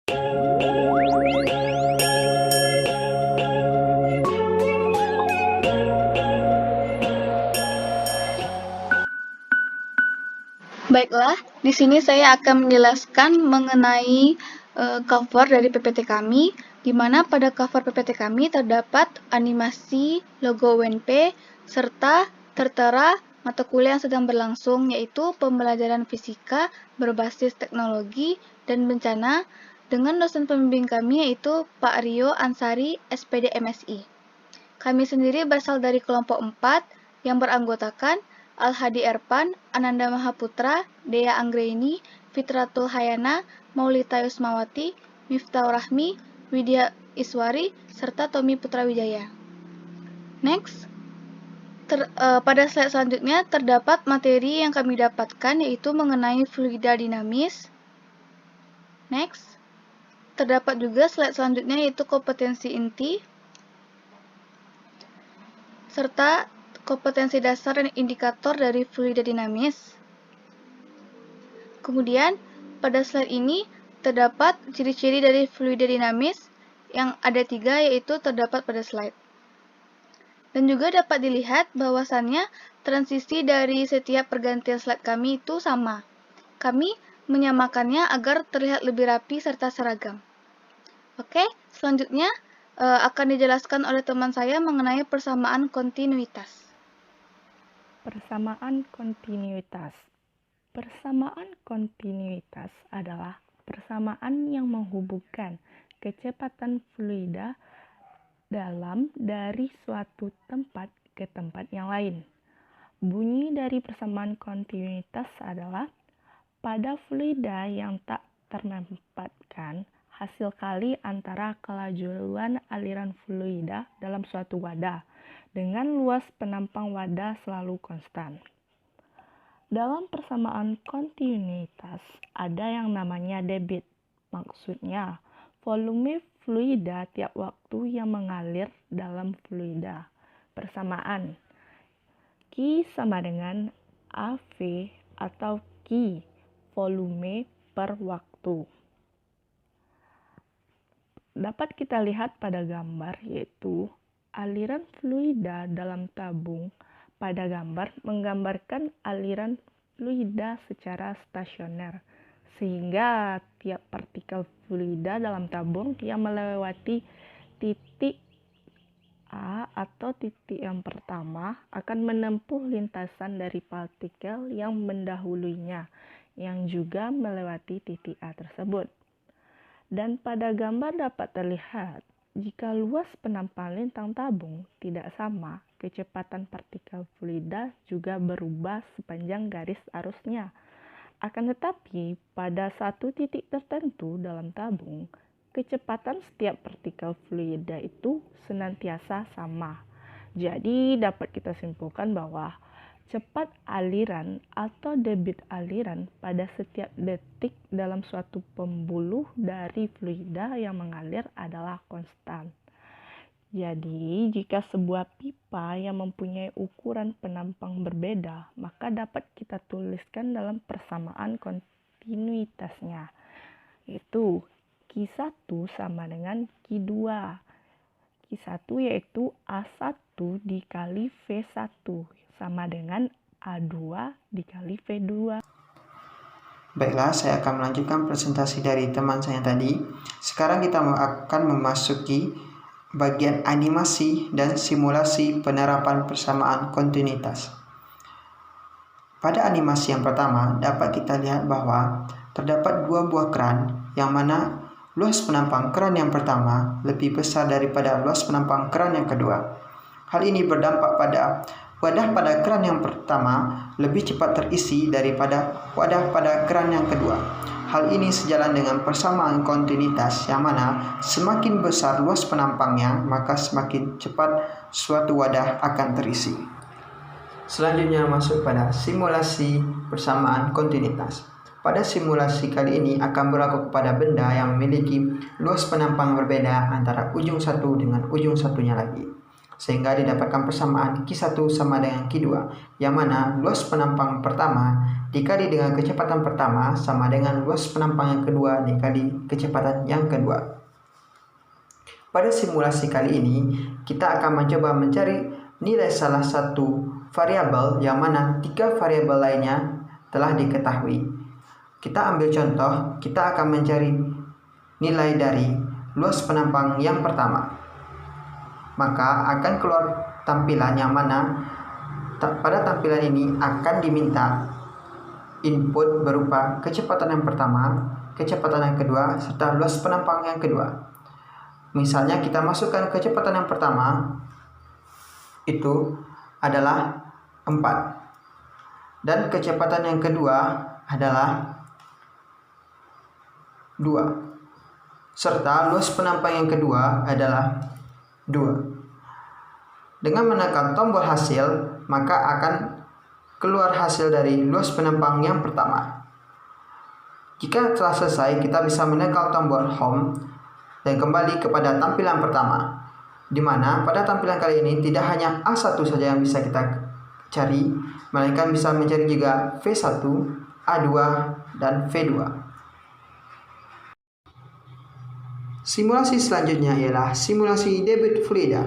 Baiklah, di sini saya akan menjelaskan mengenai cover dari PPT kami, di mana pada cover PPT kami terdapat animasi logo UNP serta tertera mata kuliah yang sedang berlangsung, yaitu pembelajaran fisika berbasis teknologi dan bencana dengan dosen pembimbing kami yaitu Pak Rio Ansari, SPD MSI. Kami sendiri berasal dari kelompok 4 yang beranggotakan Al-Hadi Erpan, Ananda Mahaputra, Dea Anggraini, Fitratul Hayana, Maulita Yusmawati, Miftahur Rahmi, Widya Iswari, serta Tommy Putrawijaya. Next, pada slide selanjutnya terdapat materi yang kami dapatkan yaitu mengenai fluida dinamis. Next, terdapat juga slide selanjutnya yaitu kompetensi inti, serta kompetensi dasar dan indikator dari fluida dinamis. Kemudian, pada slide ini terdapat ciri-ciri dari fluida dinamis yang ada 3, yaitu terdapat pada slide. Dan juga dapat dilihat bahwasannya transisi dari setiap pergantian slide kami itu sama. Kami menyamakannya agar terlihat lebih rapi serta seragam. Oke, selanjutnya akan dijelaskan oleh teman saya mengenai persamaan kontinuitas. Persamaan kontinuitas. Persamaan kontinuitas adalah persamaan yang menghubungkan kecepatan fluida dalam dari suatu tempat ke tempat yang lain. Bunyi dari persamaan kontinuitas adalah pada fluida yang tak termampatkan hasil kali antara kelajuan aliran fluida dalam suatu wadah dengan luas penampang wadah selalu konstan. Dalam persamaan kontinuitas ada yang namanya debit. Maksudnya, volume fluida tiap waktu yang mengalir dalam fluida. Persamaan Q sama dengan AV atau Q, volume per waktu. Dapat kita lihat pada gambar yaitu aliran fluida dalam tabung. Pada gambar menggambarkan aliran fluida secara stasioner, sehingga tiap partikel fluida dalam tabung yang melewati titik A atau titik yang pertama akan menempuh lintasan dari partikel yang mendahulunya, yang juga melewati titik A tersebut. Dan pada gambar dapat terlihat, jika luas penampang lintang tabung tidak sama, kecepatan partikel fluida juga berubah sepanjang garis arusnya. Akan tetapi, pada satu titik tertentu dalam tabung, kecepatan setiap partikel fluida itu senantiasa sama. Jadi, dapat kita simpulkan bahwa cepat aliran atau debit aliran pada setiap detik dalam suatu pembuluh dari fluida yang mengalir adalah konstan. Jadi, jika sebuah pipa yang mempunyai ukuran penampang berbeda, maka dapat kita tuliskan dalam persamaan kontinuitasnya, yaitu Q1 sama dengan Q2. Q1 yaitu A1 dikali V1 sama dengan A2 dikali V2. Baiklah, saya akan melanjutkan presentasi dari teman saya tadi. Sekarang kita akan memasuki bagian animasi dan simulasi penerapan persamaan kontinuitas. Pada animasi yang pertama, dapat kita lihat bahwa terdapat 2 buah keran, yang mana luas penampang keran yang pertama lebih besar daripada luas penampang keran yang kedua. Hal ini berdampak pada wadah pada keran yang pertama lebih cepat terisi daripada wadah pada keran yang kedua. Hal ini sejalan dengan persamaan kontinuitas, yang mana semakin besar luas penampangnya, maka semakin cepat suatu wadah akan terisi. Selanjutnya masuk pada simulasi persamaan kontinuitas. Pada simulasi kali ini akan berlaku kepada benda yang memiliki luas penampang berbeda antara ujung satu dengan ujung satunya lagi, sehingga didapatkan persamaan Q1 sama dengan Q2, yang mana luas penampang pertama dikali dengan kecepatan pertama sama dengan luas penampang yang kedua dikali kecepatan yang kedua. Pada simulasi kali ini, kita akan mencoba mencari nilai salah satu variabel yang mana 3 variabel lainnya telah diketahui. Kita ambil contoh, kita akan mencari nilai dari luas penampang yang pertama. Maka akan keluar tampilan yang mana pada tampilan ini akan diminta input berupa kecepatan yang pertama, kecepatan yang kedua, serta luas penampang yang kedua. Misalnya kita masukkan kecepatan yang pertama itu adalah 4 dan kecepatan yang kedua adalah 2 serta luas penampang yang kedua adalah 2. Dengan menekan tombol hasil maka akan keluar hasil dari luas penampang yang pertama. Jika telah selesai, kita bisa menekan tombol home dan kembali kepada tampilan pertama, di mana pada tampilan kali ini tidak hanya A1 saja yang bisa kita cari, melainkan bisa mencari juga V1, A2, dan V2. Simulasi selanjutnya ialah simulasi debit fluida.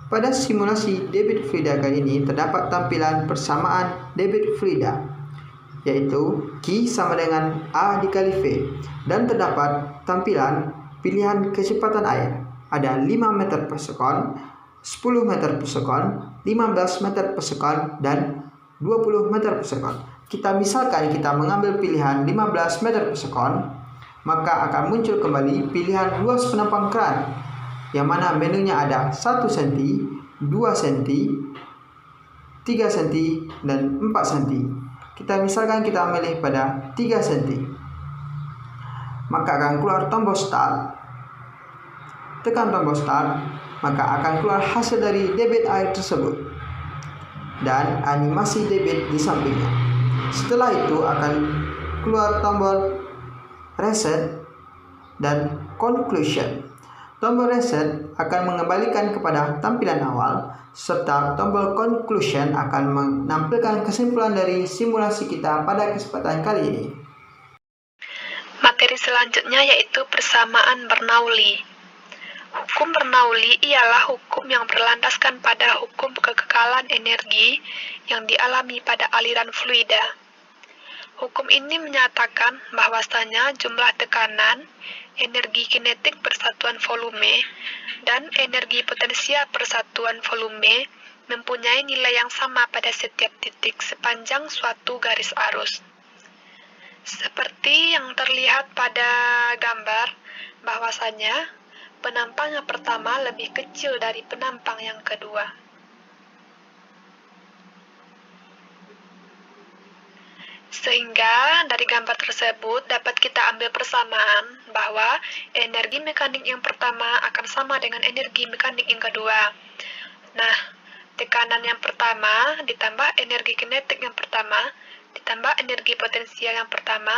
Pada simulasi debit fluida kali ini terdapat tampilan persamaan debit fluida, yaitu Q sama dengan A dikali V, dan terdapat tampilan pilihan kecepatan air. Ada 5 meter per sekon, 10 meter per sekon, 15 meter per sekon, dan 20 meter per sekon. Misalkan kita mengambil pilihan 15 meter per sekon, maka akan muncul kembali pilihan luas penampang keran, yang mana menunya ada 1 cm, 2 cm, 3 cm, dan 4 cm. Misalkan kita memilih pada 3 cm. Maka akan keluar tombol start. Tekan tombol start, maka akan keluar hasil dari debit air tersebut dan animasi debit di sampingnya. Setelah itu akan keluar tombol reset dan conclusion. Tombol reset akan mengembalikan kepada tampilan awal, serta tombol conclusion akan menampilkan kesimpulan dari simulasi kita pada kesempatan kali ini. Materi selanjutnya yaitu persamaan Bernoulli. Hukum Bernoulli ialah hukum yang berlandaskan pada hukum kekekalan energi yang dialami pada aliran fluida. Hukum ini menyatakan bahwasanya jumlah tekanan, energi kinetik persatuan volume, dan energi potensial persatuan volume mempunyai nilai yang sama pada setiap titik sepanjang suatu garis arus. Seperti yang terlihat pada gambar, bahwasanya penampang yang pertama lebih kecil dari penampang yang kedua. Sehingga dari gambar tersebut dapat kita ambil persamaan bahwa energi mekanik yang pertama akan sama dengan energi mekanik yang kedua. Nah, tekanan yang pertama ditambah energi kinetik yang pertama ditambah energi potensial yang pertama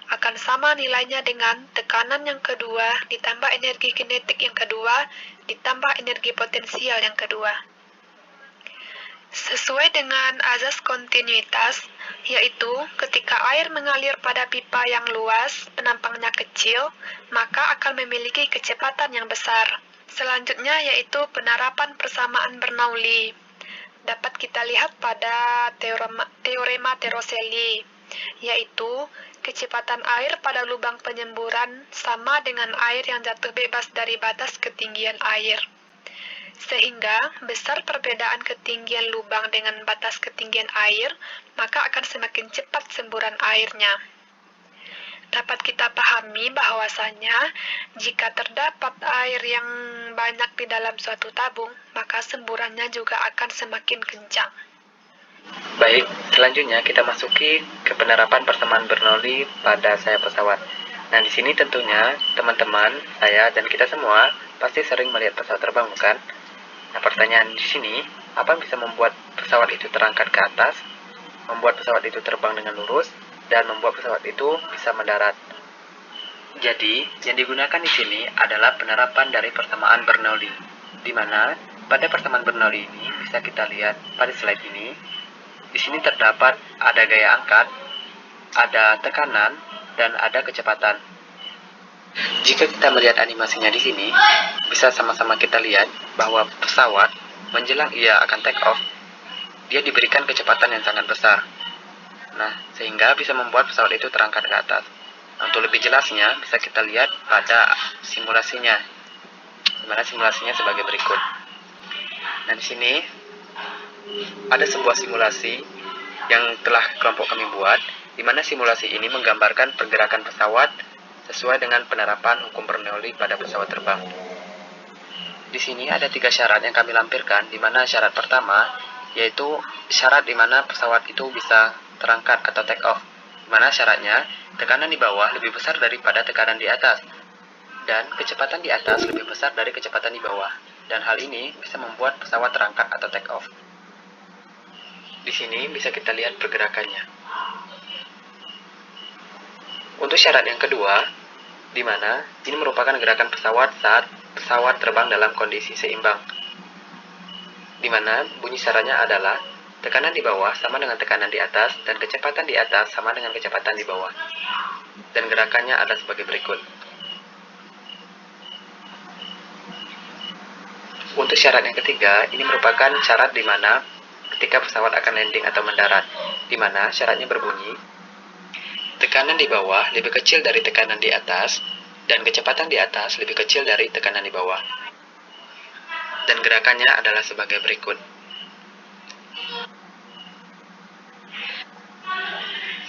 akan sama nilainya dengan tekanan yang kedua ditambah energi kinetik yang kedua ditambah energi potensial yang kedua. Sesuai dengan azas kontinuitas, yaitu ketika air mengalir pada pipa yang luas, penampangnya kecil, maka akan memiliki kecepatan yang besar. Selanjutnya yaitu penerapan persamaan Bernoulli. Dapat kita lihat pada teorema Torricelli, yaitu kecepatan air pada lubang penyemburan sama dengan air yang jatuh bebas dari batas ketinggian air. Sehingga besar perbedaan ketinggian lubang dengan batas ketinggian air, maka akan semakin cepat semburan airnya. Dapat kita pahami bahwasanya jika terdapat air yang banyak di dalam suatu tabung, maka semburannya juga akan semakin kencang. Baik, selanjutnya kita masuki ke penerapan persamaan Bernoulli pada sayap pesawat. Nah, di sini tentunya teman-teman, saya dan kita semua pasti sering melihat pesawat terbang, bukan? Nah, pertanyaan di sini, apa yang bisa membuat pesawat itu terangkat ke atas, membuat pesawat itu terbang dengan lurus, dan membuat pesawat itu bisa mendarat? Jadi, yang digunakan di sini adalah penerapan dari persamaan Bernoulli, di mana pada persamaan Bernoulli ini bisa kita lihat pada slide ini, Di sini terdapat ada gaya angkat, ada tekanan, dan ada kecepatan. Jika kita melihat animasinya di sini, bisa sama-sama kita lihat bahwa pesawat menjelang ia akan take off, dia diberikan kecepatan yang sangat besar. Nah, sehingga bisa membuat pesawat itu terangkat ke atas. Untuk lebih jelasnya, bisa kita lihat pada simulasinya, di mana simulasinya sebagai berikut. Nah, di sini ada sebuah simulasi yang telah kelompok kami buat, di mana simulasi ini menggambarkan pergerakan pesawat sesuai dengan penerapan hukum Bernoulli pada pesawat terbang. Di sini ada 3 syarat yang kami lampirkan, di mana syarat pertama yaitu syarat di mana pesawat itu bisa terangkat atau take off, di mana syaratnya tekanan di bawah lebih besar daripada tekanan di atas, dan kecepatan di atas lebih besar dari kecepatan di bawah, dan hal ini bisa membuat pesawat terangkat atau take off. Di sini bisa kita lihat pergerakannya. Untuk syarat yang kedua, di mana ini merupakan gerakan pesawat saat pesawat terbang dalam kondisi seimbang, di mana bunyi syaratnya adalah tekanan di bawah sama dengan tekanan di atas, dan kecepatan di atas sama dengan kecepatan di bawah. Dan gerakannya ada sebagai berikut. Untuk syarat yang ketiga, ini merupakan syarat di mana ketika pesawat akan landing atau mendarat, di mana syaratnya berbunyi, tekanan di bawah lebih kecil dari tekanan di atas, dan kecepatan di atas lebih kecil dari tekanan di bawah. Dan gerakannya adalah sebagai berikut.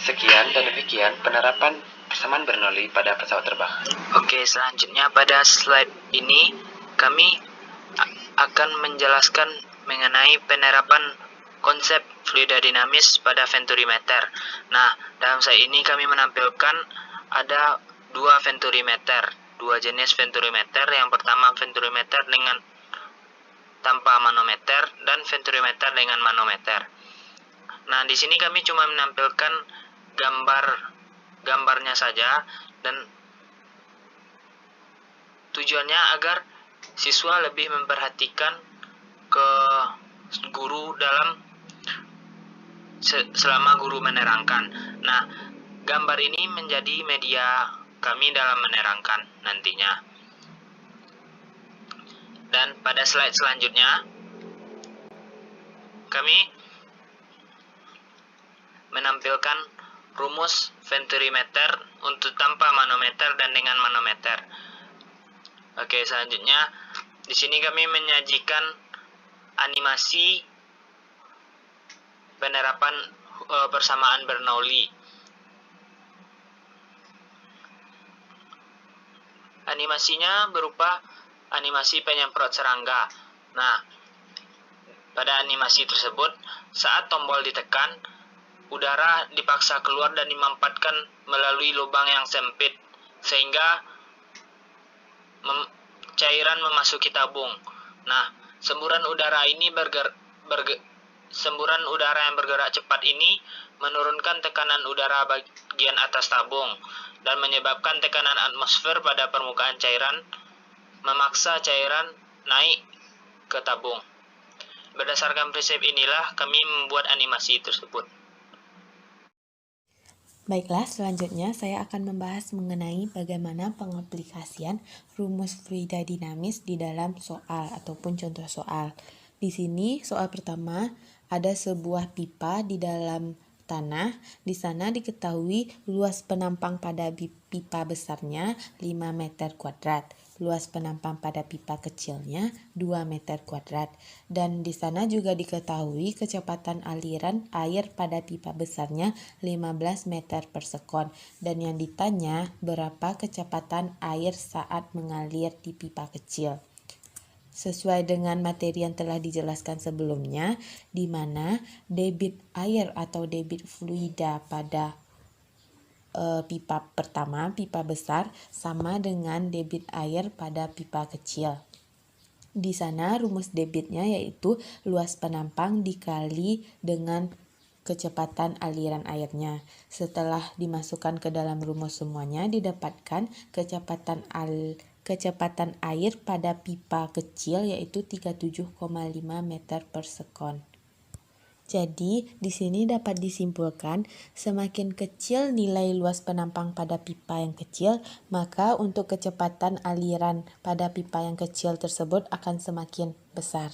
Sekian dan demikian penerapan persamaan Bernoulli pada pesawat terbang. Oke, selanjutnya pada slide ini kami akan menjelaskan mengenai penerapan konsep fluida dinamis pada venturimeter. Nah, dalam slide ini kami menampilkan ada 2 venturimeter, 2 jenis venturimeter. Yang pertama venturimeter dengan tanpa manometer dan venturimeter dengan manometer. Nah, di sini kami cuma menampilkan gambarnya saja, dan tujuannya agar siswa lebih memperhatikan ke guru dalam selama guru menerangkan. Nah, gambar ini menjadi media kami dalam menerangkan nantinya. Dan pada slide selanjutnya kami menampilkan rumus venturimeter untuk tanpa manometer dan dengan manometer. Oke, selanjutnya di sini kami menyajikan animasi penerapan persamaan Bernoulli. Animasinya berupa animasi penyemprot serangga. Nah, pada animasi tersebut, saat tombol ditekan, udara dipaksa keluar dan dimampatkan melalui lubang yang sempit, sehingga cairan memasuki tabung. Nah, semburan udara yang bergerak cepat ini menurunkan tekanan udara bagian atas tabung dan menyebabkan tekanan atmosfer pada permukaan cairan, memaksa cairan naik ke tabung. Berdasarkan prinsip inilah kami membuat animasi tersebut. Baiklah, selanjutnya saya akan membahas mengenai bagaimana pengaplikasian rumus fluida dinamis di dalam soal ataupun contoh soal. Di sini soal pertama ada sebuah pipa di dalam tanah. Di sana diketahui luas penampang pada pipa besarnya 5 meter kuadrat. Luas penampang pada pipa kecilnya 2 meter kuadrat. Dan di sana juga diketahui kecepatan aliran air pada pipa besarnya 15 meter per sekon. Dan yang ditanya berapa kecepatan air saat mengalir di pipa kecil. Sesuai dengan materi yang telah dijelaskan sebelumnya, di mana debit air atau debit fluida pada pipa pertama, pipa besar, sama dengan debit air pada pipa kecil. Di sana rumus debitnya yaitu luas penampang dikali dengan kecepatan aliran airnya. Setelah dimasukkan ke dalam rumus semuanya, didapatkan kecepatan air pada pipa kecil yaitu 37,5 meter per sekon. Jadi, di sini dapat disimpulkan semakin kecil nilai luas penampang pada pipa yang kecil, maka untuk kecepatan aliran pada pipa yang kecil tersebut akan semakin besar.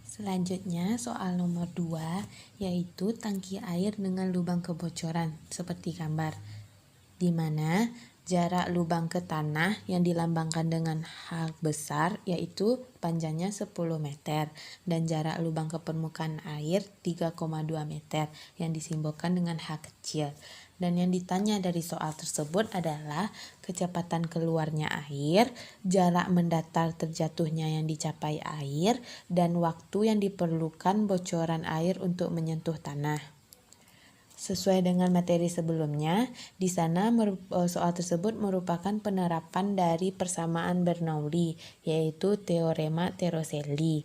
Selanjutnya, soal nomor 2, yaitu tangki air dengan lubang kebocoran, seperti gambar, di mana jarak lubang ke tanah yang dilambangkan dengan H besar yaitu panjangnya 10 meter dan jarak lubang ke permukaan air 3,2 meter yang disimbolkan dengan H kecil. Dan yang ditanya dari soal tersebut adalah kecepatan keluarnya air, jarak mendatar terjatuhnya yang dicapai air, dan waktu yang diperlukan bocoran air untuk menyentuh tanah. Sesuai dengan materi sebelumnya, di sana soal tersebut merupakan penerapan dari persamaan Bernoulli, yaitu teorema Torricelli.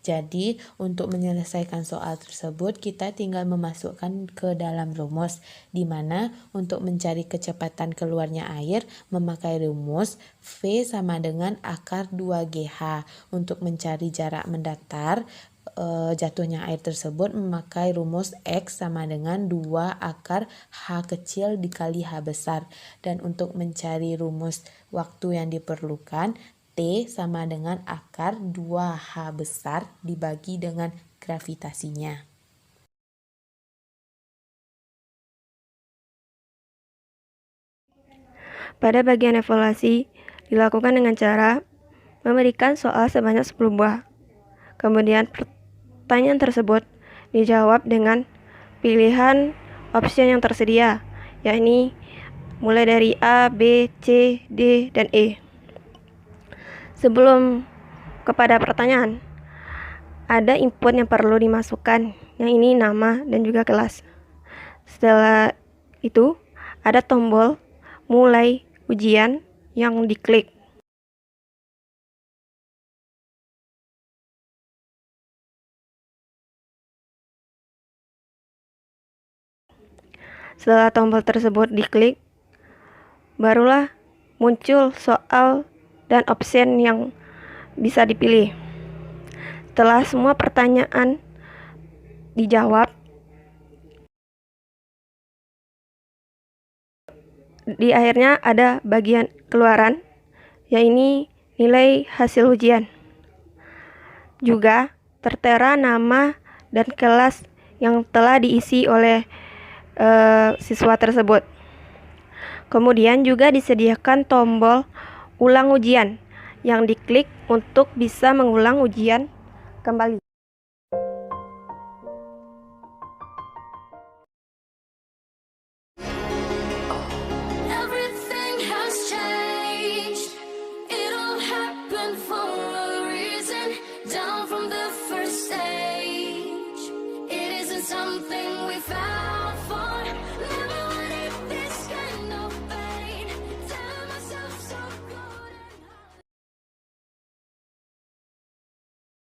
Jadi, untuk menyelesaikan soal tersebut, kita tinggal memasukkan ke dalam rumus, di mana untuk mencari kecepatan keluarnya air, memakai rumus V sama dengan akar 2GH. Untuk mencari jarak mendatar, jatuhnya air tersebut memakai rumus X sama dengan 2 akar H kecil dikali H besar. Dan untuk mencari rumus waktu yang diperlukan, T sama dengan akar 2H besar dibagi dengan gravitasinya. Pada bagian evaluasi, dilakukan dengan cara memberikan soal sebanyak 10 buah. Kemudian pertanyaan tersebut dijawab dengan pilihan opsi yang tersedia, yakni mulai dari A, B, C, D, dan E. Sebelum kepada pertanyaan, ada input yang perlu dimasukkan, yang ini nama dan juga kelas. Setelah itu, ada tombol mulai ujian yang diklik. Setelah tombol tersebut diklik, barulah muncul soal dan option yang bisa dipilih. Setelah semua pertanyaan dijawab, di akhirnya ada bagian keluaran, yaitu nilai hasil ujian. Juga tertera nama dan kelas yang telah diisi oleh siswa tersebut. Kemudian juga disediakan tombol ulang ujian yang diklik untuk bisa mengulang ujian kembali. Everything has changed. It all happened for a reason. Down from the first stage. It isn't something we found.